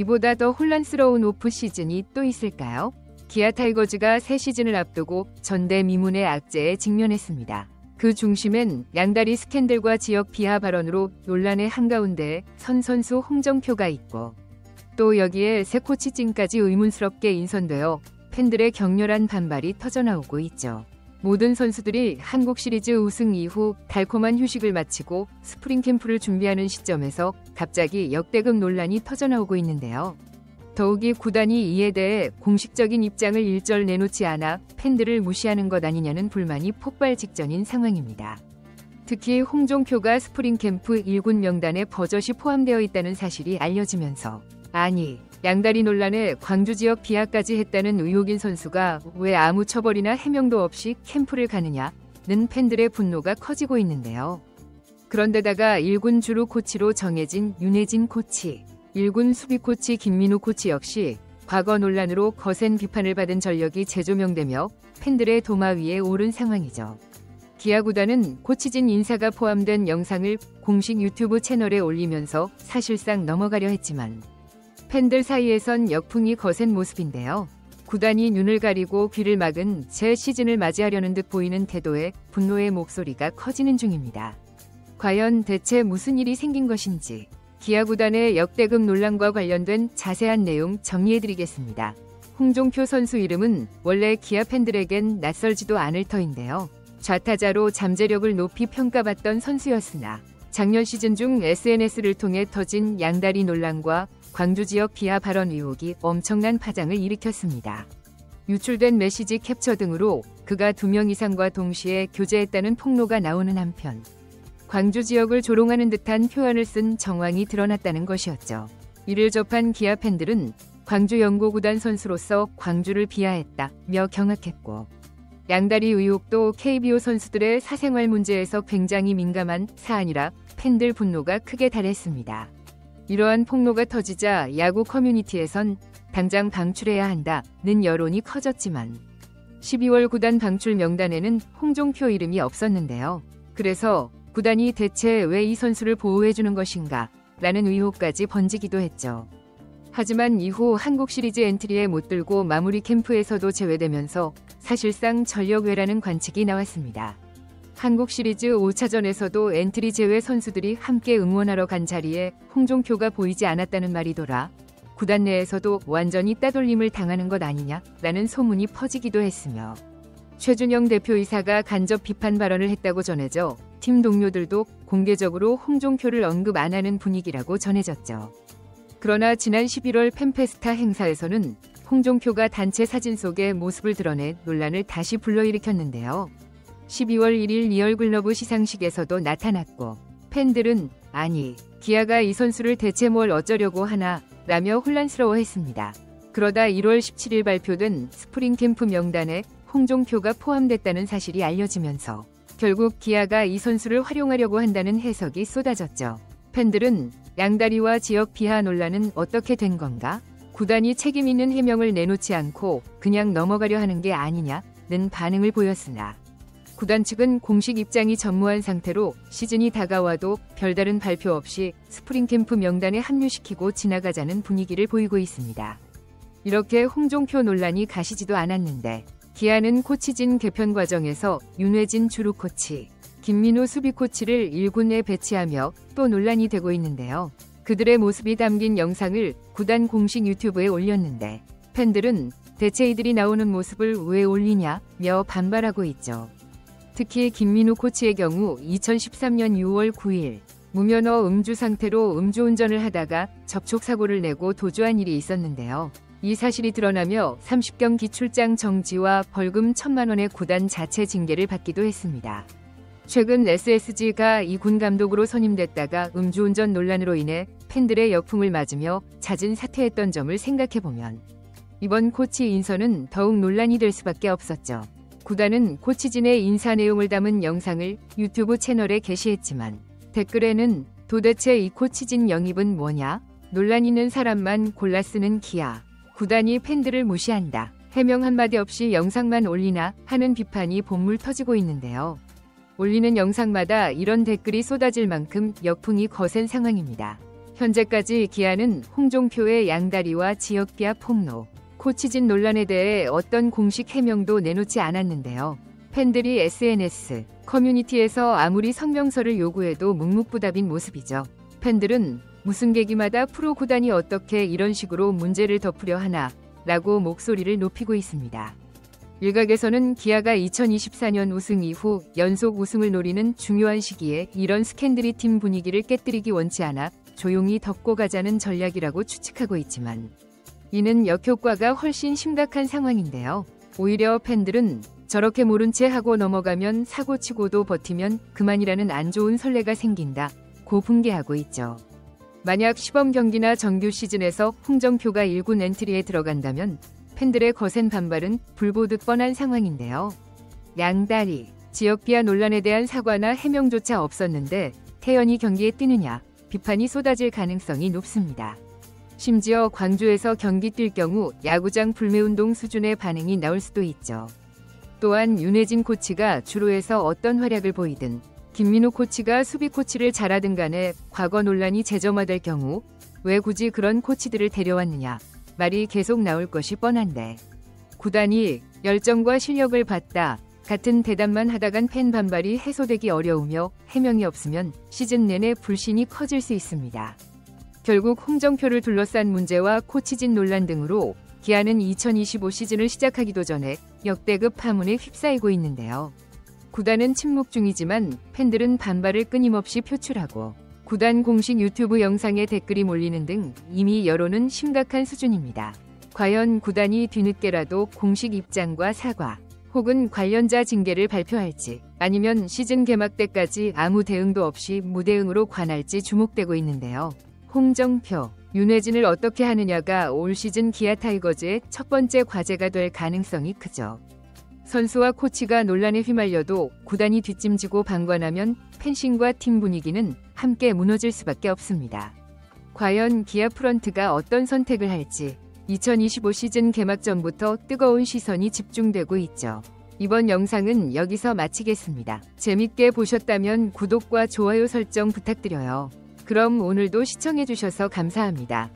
이보다 더 혼란스러운 오프 시즌이 또 있을까요? 기아 타이거즈가 새 시즌을 앞두고 전대미문의 악재에 직면했습니다. 그 중심엔 양다리 스캔들과 지역 비하 발언으로 논란의 한가운데 선수 홍정표가 있고, 또 여기에 새 코치진까지 의문스럽게 인선되어 팬들의 격렬한 반발이 터져나오고 있죠. 모든 선수들이 한국 시리즈 우승 이후 달콤한 휴식을 마치고 스프링 캠프를 준비하는 시점에서 갑자기 역대급 논란이 터져나오고 있는데요. 더욱이 구단이 이에 대해 공식적인 입장을 일절 내놓지 않아 팬들을 무시하는 것 아니냐는 불만이 폭발 직전인 상황입니다. 특히 홍종표가 스프링 캠프 1군 명단에 버젓이 포함되어 있다는 사실이 알려지면서, 아니, 양다리 논란에 광주 지역 비하까지 했다는 의혹인 선수가 왜 아무 처벌이나 해명도 없이 캠프를 가느냐는 팬들의 분노가 커지고 있는데요. 그런데다가 1군 주루 코치로 정해진 윤혜진 코치, 1군 수비 코치 김민우 코치 역시 과거 논란으로 거센 비판을 받은 전력이 재조명되며 팬들의 도마 위에 오른 상황이죠. 기아 구단은 코치진 인사가 포함된 영상을 공식 유튜브 채널에 올리면서 사실상 넘어가려 했지만 팬들 사이에선 역풍이 거센 모습인데요. 구단이 눈을 가리고 귀를 막은 새 시즌을 맞이하려는 듯 보이는 태도에 분노의 목소리가 커지는 중입니다. 과연 대체 무슨 일이 생긴 것인지 기아 구단의 역대급 논란과 관련된 자세한 내용 정리해드리겠습니다. 홍종표 선수 이름은 원래 기아 팬들에겐 낯설지도 않을 터인데요. 좌타자로 잠재력을 높이 평가받던 선수였으나 작년 시즌 중 SNS를 통해 터진 양다리 논란과 광주 지역 비하 발언 의혹이 엄청난 파장을 일으켰습니다. 유출된 메시지 캡처 등으로 그가 2명 이상과 동시에 교제했다는 폭로가 나오는 한편, 광주 지역을 조롱하는 듯한 표현을 쓴 정황이 드러났다는 것이었죠. 이를 접한 기아 팬들은 광주 연고구단 선수로서 광주를 비하했다며 경악했고, 양다리 의혹도 KBO 선수들의 사생활 문제에서 굉장히 민감한 사안이라 팬들 분노가 크게 달했습니다. 이러한 폭로가 터지자 야구 커뮤니티에선 당장 방출해야 한다는 여론이 커졌지만 12월 구단 방출 명단에는 홍종표 이름이 없었는데요. 그래서 구단이 대체 왜 이 선수를 보호해주는 것인가 라는 의혹까지 번지기도 했죠. 하지만 이후 한국 시리즈 엔트리에 못 들고 마무리 캠프에서도 제외되면서 사실상 전력 외라는 관측이 나왔습니다. 한국 시리즈 5차전에서도 엔트리 제외 선수들이 함께 응원하러 간 자리에 홍종표가 보이지 않았다는 말이 돌아 구단 내에서도 완전히 따돌림을 당하는 것 아니냐라는 소문이 퍼지기도 했으며, 최준영 대표이사가 간접 비판 발언을 했다고 전해져 팀 동료들도 공개적으로 홍종표를 언급 안 하는 분위기라고 전해졌죠. 그러나 지난 11월 팬페스타 행사에서는 홍종표가 단체 사진 속의 모습을 드러내 논란을 다시 불러일으켰는데요. 12월 1일 리얼글러브 시상식에서도 나타났고, 팬들은 아니, 기아가 이 선수를 대체 뭘 어쩌려고 하나 라며 혼란스러워했습니다. 그러다 1월 17일 발표된 스프링 캠프 명단에 홍종표가 포함됐다는 사실이 알려지면서 결국 기아가 이 선수를 활용하려고 한다는 해석이 쏟아졌죠. 팬들은 양다리와 지역 비하 논란은 어떻게 된 건가? 구단이 책임 있는 해명을 내놓지 않고 그냥 넘어가려 하는 게 아니냐는 반응을 보였으나, 구단 측은 공식 입장이 전무한 상태로 시즌이 다가와도 별다른 발표 없이 스프링 캠프 명단에 합류시키고 지나가자는 분위기를 보이고 있습니다. 이렇게 홍종표 논란이 가시지도 않았는데 기아는 코치진 개편 과정에서 윤혜진 주루 코치, 김민우 수비 코치를 1군에 배치하며 또 논란이 되고 있는데요. 그들의 모습이 담긴 영상을 구단 공식 유튜브에 올렸는데 팬들은 대체 이들이 나오는 모습을 왜 올리냐며 반발하고 있죠. 특히 김민우 코치의 경우 2013년 6월 9일 무면허 음주 상태로 음주운전을 하다가 접촉사고를 내고 도주한 일이 있었는데요. 이 사실이 드러나며 30경기 출장 정지와 벌금 1,000만 원의 구단 자체 징계를 받기도 했습니다. 최근 SSG가 이 군 감독으로 선임됐다가 음주운전 논란으로 인해 팬들의 역풍을 맞으며 잦은 사퇴했던 점을 생각해보면 이번 코치 인선은 더욱 논란이 될 수밖에 없었죠. 구단은 코치진의 인사 내용을 담은 영상을 유튜브 채널에 게시했지만 댓글에는 도대체 이 코치진 영입은 뭐냐? 논란 있는 사람만 골라 쓰는 기아. 구단이 팬들을 무시한다. 해명 한마디 없이 영상만 올리나 하는 비판이 본물 터지고 있는데요. 올리는 영상마다 이런 댓글이 쏟아질 만큼 역풍이 거센 상황입니다. 현재까지 기아는 홍종표의 양다리와 지역 비하 폭로, 코치진 논란에 대해 어떤 공식 해명도 내놓지 않았는데요. 팬들이 SNS, 커뮤니티에서 아무리 성명서를 요구해도 묵묵부답인 모습이죠. 팬들은 무슨 계기마다 프로 구단이 어떻게 이런 식으로 문제를 덮으려 하나 라고 목소리를 높이고 있습니다. 일각에서는 기아가 2024년 우승 이후 연속 우승을 노리는 중요한 시기에 이런 스캔들이 팀 분위기를 깨뜨리기 원치 않아 조용히 덮고 가자는 전략이라고 추측하고 있지만 이는 역효과가 훨씬 심각한 상황인데요. 오히려 팬들은 저렇게 모른 채 하고 넘어가면 사고치고도 버티면 그만이라는 안 좋은 선례가 생긴다고 분개하고 있죠. 만약 시범 경기나 정규 시즌에서 홍정표가 1군 엔트리에 들어간다면 팬들의 거센 반발은 불보듯 뻔한 상황인데요. 양다리, 지역 비하 논란에 대한 사과나 해명조차 없었는데 태연이 경기에 뛰느냐 비판이 쏟아질 가능성이 높습니다. 심지어 광주에서 경기 뛸 경우 야구장 불매운동 수준의 반응이 나올 수도 있죠. 또한 윤혜진 코치가 주로에서 어떤 활약을 보이든 김민우 코치가 수비 코치를 잘하든 간에 과거 논란이 재점화될 경우 왜 굳이 그런 코치들을 데려왔느냐 말이 계속 나올 것이 뻔한데 구단이 열정과 실력을 봤다 같은 대답만 하다간 팬 반발이 해소되기 어려우며 해명이 없으면 시즌 내내 불신이 커질 수 있습니다. 결국 홍정표를 둘러싼 문제와 코치진 논란 등으로 기아는 2025 시즌을 시작하기도 전에 역대급 파문에 휩싸이고 있는데요. 구단은 침묵 중이지만 팬들은 반발을 끊임없이 표출하고 구단 공식 유튜브 영상에 댓글이 몰리는 등 이미 여론은 심각한 수준입니다. 과연 구단이 뒤늦게라도 공식 입장과 사과 혹은 관련자 징계를 발표할지 아니면 시즌 개막 때까지 아무 대응도 없이 무대응으로 관할지 주목되고 있는데요. 홍정표, 윤혜진을 어떻게 하느냐가 올 시즌 기아 타이거즈의 첫 번째 과제가 될 가능성이 크죠. 선수와 코치가 논란에 휘말려도 구단이 뒷짐지고 방관하면 팬심과 팀 분위기는 함께 무너질 수밖에 없습니다. 과연 기아 프런트가 어떤 선택을 할지 2025 시즌 개막 전부터 뜨거운 시선이 집중되고 있죠. 이번 영상은 여기서 마치겠습니다. 재밌게 보셨다면 구독과 좋아요 설정 부탁드려요. 그럼 오늘도 시청해주셔서 감사합니다.